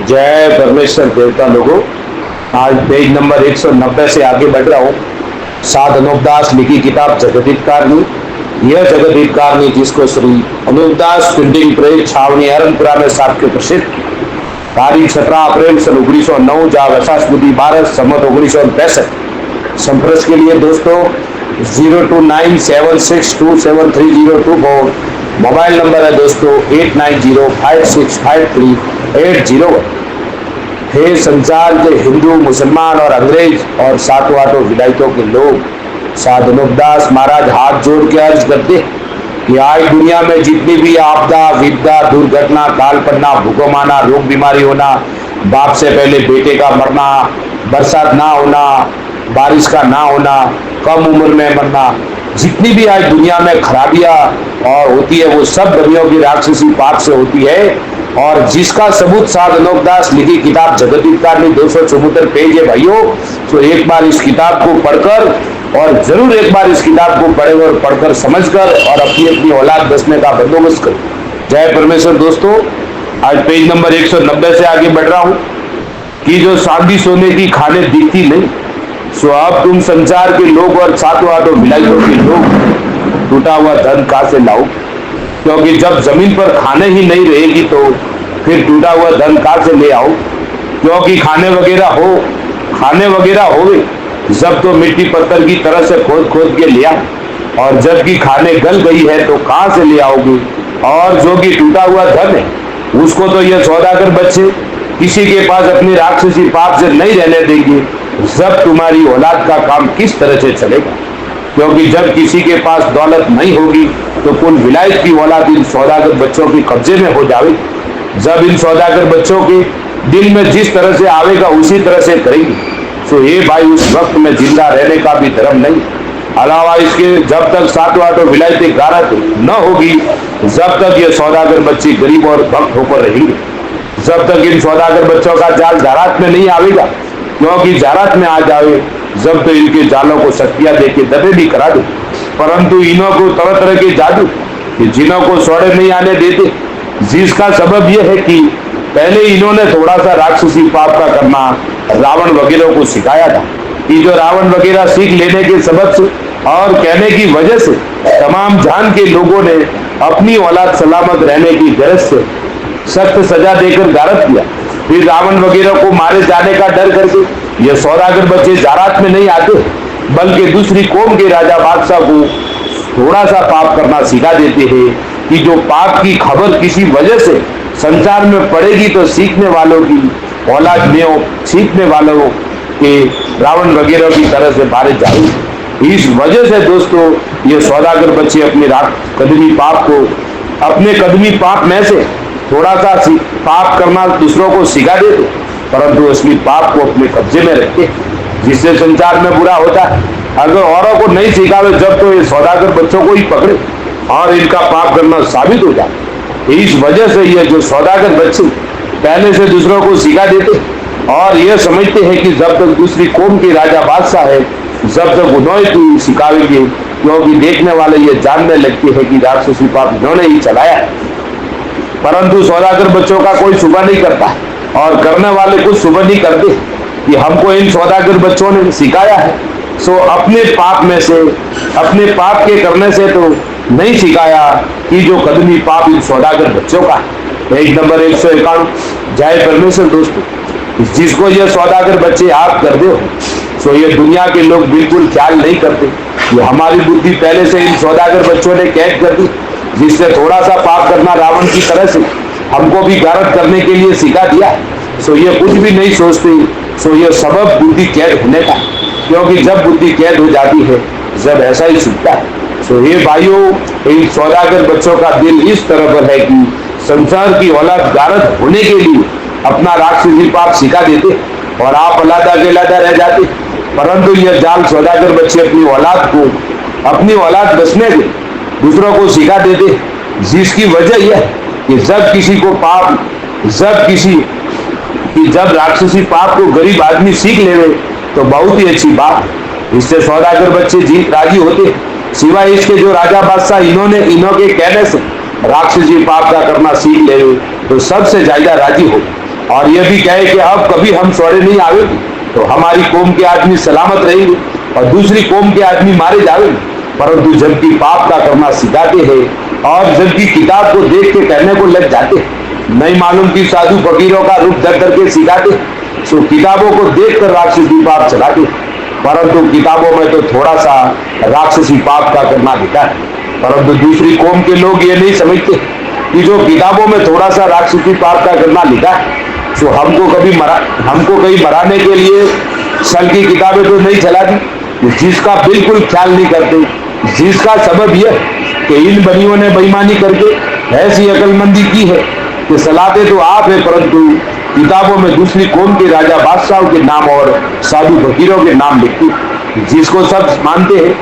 जय परमेश्वर देवता लोगों। आज पेज नंबर 190 से आगे बढ़ रहा हूँ। साध अनूपदास लिखी किताब जगदीपकारनी। यह जगदीपकारनी जिसको श्री अनूपदास प्रिंटिंग प्रेस छावनी अरनपुरा में सात के प्रसिद्ध तारीख 17 अप्रैल सन 1909 जा वसा स्मृति 12 सम्मत 1965। संपर्क के लिए दोस्तों 0297627302 मोबाइल नंबर है दोस्तों 8905653801। हे संसार के हिंदू मुसलमान और अंग्रेज और सातों आठों विलायतों के लोग, साध अनूपदास महाराज हाथ जोड़ के अर्ज करते कि आज दुनिया में जितनी भी आपदा विपदा दुर्घटना काल पड़ना भूकंप आना रोग बीमारी होना बाप से पहले बेटे का मरना बरसात ना होना बारिश का ना होना कम उम्र में मरना जितनी भी आज दुनिया में खराबियां और होती है वो सब दुनिया की राक्षसी पाप से होती है। और जिसका सबूत साध अनूपदास लिखी किताब जगदीपकारनी 274 पेज है भाइयों। तो एक बार इस किताब को पढ़कर और जरूर एक बार इस किताब को पढ़े और पढ़कर समझकर और अपनी अपनी औलाद बसने का बंदोबस्त करो। जय परमेश्वर दोस्तों। आज पेज नंबर 190 से आगे बढ़ रहा हूं कि जो चांदी सोने की खाने दिखती नहीं सो अब तुम संसार के लोग और सातों आठों विलायतों के लोग टूटा हुआ धन कहां से लाओ, क्योंकि जब जमीन पर खाने ही नहीं रहेगी तो फिर टूटा हुआ धन कहां से ले आओ। क्योंकि खाने वगैरह होवे जब तो मिट्टी पत्थर की तरह से खोद खोद के लिया, और जबकि खाने गल गई है तो कहां से ले आओगे। और जो कि टूटा हुआ धन है उसको तो ये सौदागर बच्चे किसी के पास अपनी राक्षसी पाप से नहीं रहने देंगे। जब तुम्हारी औलाद का काम किस तरह से चलेगा, क्योंकि जब किसी के पास दौलत नहीं होगी तो कुल विलायत की औलाद इन सौदागर बच्चों के कब्जे में हो जाएगी। जब इन सौदागर बच्चों के दिल में जिस तरह से आवेगा उसी तरह से करेंगे। तो ये भाई उस वक्त में जिंदा रहने का भी धर्म नहीं। अलावा इसके जब तक सातों आठों विलायतें गारत न होगी जब तक ये सौदागर बच्चे गरीब और भक्त होकर रहेंगे। जब तक इन सौदागर बच्चों का जाल जारात में नहीं आवेगा, क्योंकि जारात में आ जावे जब तो इनके जालों को शक्तियां देके दबे भी करा दे, परंतु इन्हों को तरह तरह के जादू जिन्हों को सौड़े नहीं आने देते। जिसका सबब यह है कि पहले इन्होंने थोड़ा सा राक्षसी पाप का करना रावण वगैरह को सिखाया था कि जो रावण वगैरह सीख लेने के सबब से और कहने की वजह से तमाम जान के लोगों ने अपनी औलाद सलामत रहने की गरज से सख्त सजा देकर गारत किया। फिर रावण वगैरह को मारे जाने का डर करके ये सौदागर बच्चे जारात में नहीं आते, बल्कि दूसरी कौम के राजा बादशाह को थोड़ा सा पाप करना सिखा देते हैं कि जो पाप की खबर किसी वजह से संसार में पड़ेगी तो सीखने वालों की औलाद में सीखने वालों के रावण वगैरह की तरह से मारे जाएंगे। इस वजह से दोस्तों ये सौदागर बच्चे अपने कदमी पाप को अपने कदमी पाप में से थोड़ा सा पाप करना दूसरों को सिखा देते, परंतु असली पाप को अपने कब्जे में रखते, जिससे संसार में बुरा होता है। अगर औरों को नहीं सिखावे जब तो ये सौदागर बच्चों को ही पकड़े और इनका पाप करना साबित हो जाए। इस वजह से ये जो सौदागर बच्चे पहले से दूसरों को सिखा देते और ये समझते हैं कि जब तक दूसरी कौम के राजा बादशाह है जब तक उन्होंने सिखावेंगे, क्योंकि देखने वाले ये जानने लगते हैं कि राक्षसी पाप इन्होंने ही चलाया है। परंतु सौदागर बच्चों का कोई शुभ नहीं करता और करने वाले कुछ शुभ नहीं करते कि हमको इन सौदागर बच्चों ने सिखाया है। सो अपने पाप में से अपने पाप के करने से तो नहीं सिखाया कि जो कदमी पाप इन सौदागर बच्चों का है। Page number 191। जय परमेश्वर दोस्तों। जिसको ये सौदागर बच्चे आप कर दो सो ये दुनिया के लोग बिल्कुल ख्याल नहीं करते। ये हमारी बुद्धि पहले से इन सौदागर बच्चों ने कैद कर दी, जिससे थोड़ा सा पाप करना रावण की तरह से हमको भी गारत करने के लिए सिखा दिया। सो ये कुछ भी नहीं सोचते। सो ये सबब बुद्धि कैद होने का, क्योंकि जब बुद्धि कैद हो जाती है जब ऐसा ही छूटता है। सो ये भाइयों इन सौदागर बच्चों का दिल इस तरह पर है कि संसार की औलाद गारत होने के लिए अपना राक्षसी पाप सिखा देते और आप अलादा के अलादा रह जाते। परंतु यह जाल सौदागर बच्चे अपनी औलाद बसने के दूसरों को सिखा देते, जिसकी वजह यह कि जब राक्षसी पाप को गरीब आदमी सीख लेवे तो बहुत ही अच्छी बात। इससे सौदागर बच्चे राजी होते, सिवाय इसके जो राजा बादशाह इन्हों के कहने से राक्षसी पाप का करना सीख लेवे तो सबसे ज्यादा राजी हो। और यह भी कहे कि अब कभी हम सौड़े नहीं आवेंगे तो हमारी कौम के आदमी सलामत रहेंगे और दूसरी कौम के आदमी मारे जाएंगे। परंतु जबकि पाप का करना सिखाते हैं और जबकि किताब को देख के करने को लग जाते हैं, नहीं मालूम कि साधु फकीरों का रूप धर करके सिखाते, सो किताबों को देखकर राक्षसी पाप चलाते, परंतु किताबों में तो थोड़ा सा राक्षसी पाप का करना लिखा है। परंतु दूसरी कौम के लोग ये नहीं समझते कि जो किताबों में थोड़ा सा राक्षसी पाप का करना लिखा है, तो हमको कहीं मराने के लिए सल की किताबें तो नहीं चला दी, जिसका बिल्कुल ख्याल नहीं करते, जिसका सबब यह कि इन बनियों ने बेईमानी करके ऐसी अकलमंदी की है कि सलाहते तो आप है, परंतु किताबों में दूसरी कौम के राजा बादशाहों के नाम और साधु फकीरों के नाम लिखती, जिसको सब मानते हैं,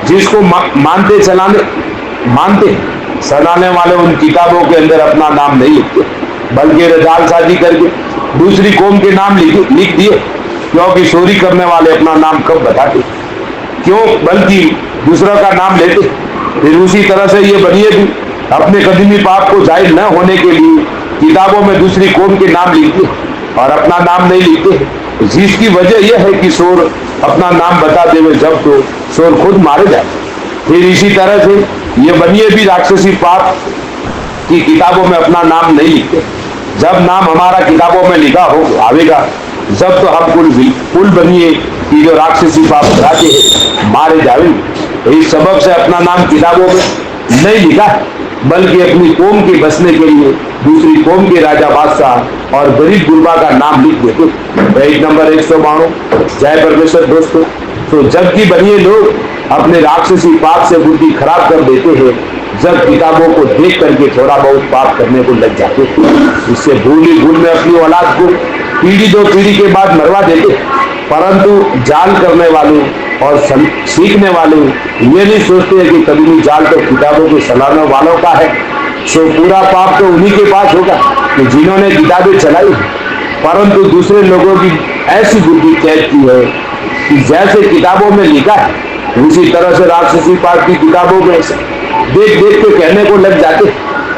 जिसको मानते सनाने वाले उन किताबों के अंदर अपना नाम नहीं लिखते, बल्कि जालसाजी करके दूसरी कौम के नाम लिख दिए, क्योंकि चोरी करने वाले अपना नाम कब बताते, क्यों बल्कि दूसरों का नाम लेते। फिर उसी तरह से ये बनिए भी अपने कदीमी पाप को जाहिर न होने के लिए किताबों में दूसरी कौम के नाम लिखते और अपना नाम नहीं लिखते, जिसकी वजह यह है कि शोर अपना नाम बता देवे जब तो शोर खुद मारे जाए। फिर इसी तरह से ये बनिए भी राक्षसी पाप की किताबों में अपना नाम नहीं लिखते। जब नाम हमारा किताबों में लिखा हो आवेगा, जब तो हम कुल बनिए कि जो राक्षसी पाप कराते हैं मारे जाएंगे। इस सबब से अपना नाम किताबों में नहीं लिखा, बल्कि अपनी कौम के बसने के लिए दूसरी कौम के राजा बादशाह और गरीब गुरबा का नाम लिख देते। Page number 192। जय परमेश्वर दोस्तों, तो जबकि बनिए लोग अपने राक्षसी पाप से बुद्धि खराब कर देते हैं, जब किताबों को देख करके थोड़ा बहुत पाप करने को लग जाते, इससे भूल में अपनी औलाद को पीढ़ी दो पीढ़ी के बाद मरवा देते। परंतु जाल करने वाले और सीखने वाले ये नहीं सोचते हैं कि कदीमी जाल तो किताबों के सलाहने वालों का है, सो पूरा पाप तो उन्हीं के पास होगा कि जिन्होंने किताबें चलाई। परंतु दूसरे लोगों की ऐसी बुद्धि कैद की है कि जैसे किताबों में लिखा है उसी तरह से राक्षसी पाप की किताबों में देख देख के कहने को लग जाते,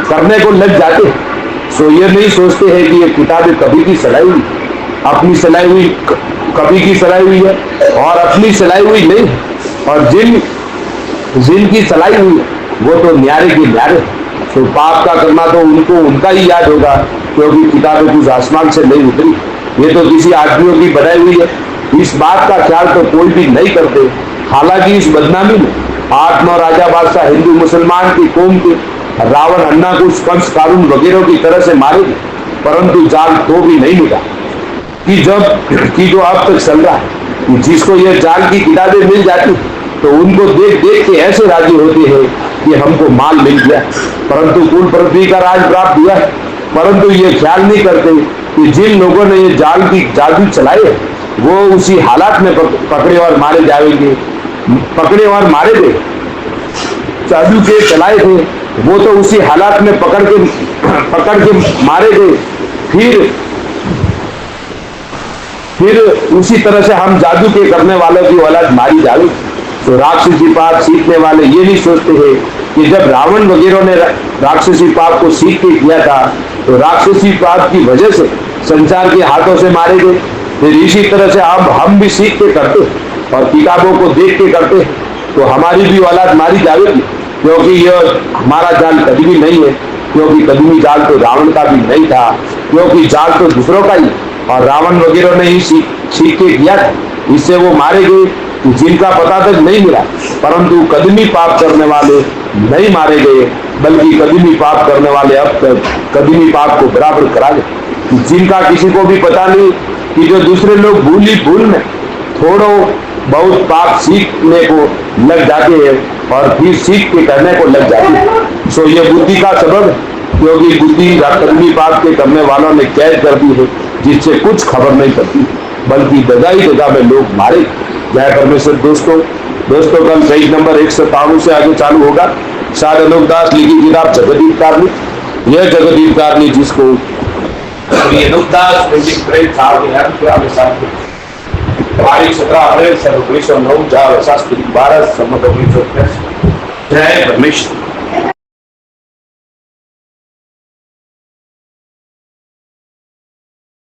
करने को लग जाते। सो ये नहीं सोचते हैं कि ये किताबें कभी की सलाई हुई, अपनी सलाई हुई कभी की सलाई हुई है और अपनी सलाई हुई नहीं, और जिनकी सलाई हुई वो तो न्यारे के न्यारे। तो पाप का करना तो उनको उनका ही याद होगा, क्योंकि किताबें कुछ आसमान से नहीं उतरी, ये तो किसी आदमियों की बनाई हुई है। इस बात का ख्याल तो कोई भी नहीं करते। हालांकि इस बदनामी में 8-9 राजा बादशाह हिंदू मुसलमान की कौम के रावण अन्ना को स्पंश कारून वगैरह की तरह से मारे गए, परंतु जाल तो भी नहीं मिला कि जो अब तक चल रहा है। जिसको यह जाल की किताबें मिल जाती तो उनको देख देख के ऐसे राजी होते हैं कि हमको माल मिल गया, परंतु कुल पृथ्वी का राज प्राप्त हुआ है। परंतु ये ख्याल नहीं करते कि जिन लोगों ने ये जादू चलाए वो उसी हालात में पकड़े और मारे जाएंगे, पकड़े और मारे गए। जादू के चलाए थे वो तो उसी हालात में पकड़ के मारे गए। फिर उसी तरह से हम जादू के करने वालों की औलाद मारी जाए। तो राक्षसी पाप सीखने वाले ये नहीं सोचते हैं कि जब रावण वगैरह ने राक्षसी पाप को सीख के किया था तो राक्षसी पाप की वजह से संसार के हाथों से मारे गए। फिर इसी तरह से अब हम भी सीख के करते और किताबों को देख के करते तो हमारी भी औलाद मारी जाएगी, क्योंकि यह हमारा जाल कदीमी नहीं है, क्योंकि कदीमी जाल तो रावण का भी नहीं था, क्योंकि जाल तो दूसरों का ही और रावण वगैरह ने ही सीख के किया था, इससे वो मारे गए जिनका पता तक नहीं मिला। परंतु कदीमी पाप करने वाले नहीं मारे गए, बल्कि कदीमी पाप करने वाले अब तक कदीमी पाप को बराबर करा गए, जिनका किसी को भी पता नहीं कि जो दूसरे लोग भूल में थोड़ा बहुत पाप सीखने को लग जाते हैं और फिर सीख के करने को लग जाते हैं। सो ये बुद्धि का सबब, क्योंकि बुद्धि कदीमी पाप के करने वालों ने कैद कर दी है, जिससे कुछ खबर नहीं पड़ती, बल्कि जगह में लोग मारे। जय परमेश्वर दोस्तों, कल पेज नंबर 157 से आगे चालू होगा। साध अनूपदास लिखी किताब जगदीप कारणी। यह जगदीप कारणी जिसको तारीख 17 अप्रैल 1909 शास्त्री 12 संवत 1983। जय परमेश्वर।